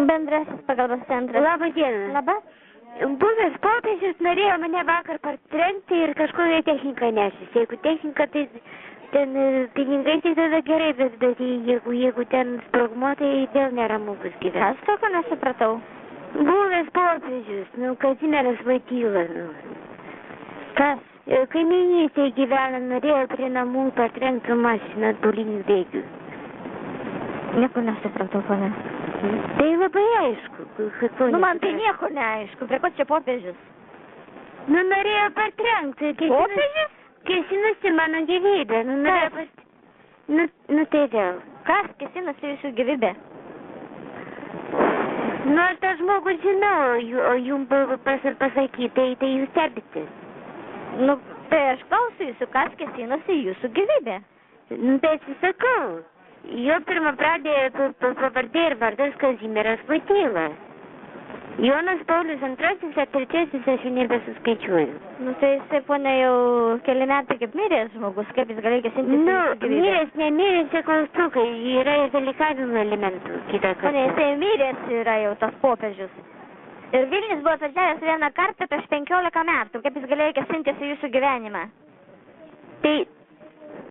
Bendrasis pagalbos centras. Labą dieną. Labą. Buvęs popiežius norėjo mane vakar partrenkti ir kažkokią techniką nešis. Jeigu technika, tai ten pinigai, tai tada gerai, bet jeigu ten sprogmo, tai dėl neramu bus gyventi. Aš tokio nesupratau. Buvęs popiežius, Kazimieras Voityla. Kas? Kaimynystėje gyvena, norėjo prie namų partrenkti mašiną atbulinių bėgių. Nieko nesupratau, pane. Tai labai aišku. Man tai nieko neaišku. Prie ko čia popiežius? Norėjo partrenkti. Popiežius? Kėsinosi mano gyvybę. Tai vėl. Kas kėsinosi jūsų gyvybę? Aš tą žmogų žinau, o jums pasakyti, tai jūs stebitės. Tai aš klausiu jūsų, kas kėsinosi jūsų gyvybę? Tai atsisakau. Jo pirmą pradė pavardė ir vardas Kazimieras Voityla. Jonas Paulius II ar III aš jau nebesuskaičiuoju. Tai jisai, ponė, jau keli metai kaip miręs žmogus, kaip jis galėjo kėsintis jūsų gyvybę? Miręs, nemiręs, čia klaustukai, yra ir delikavimo elementų kitą kartą. Ponė, jisai miręs yra jau tas popiežius. Ir Vilnius buvo atvažiavęs vieną kartą prieš 15 metų, kaip jis galėjo kėsintis į jūsų gyvenimą? Tai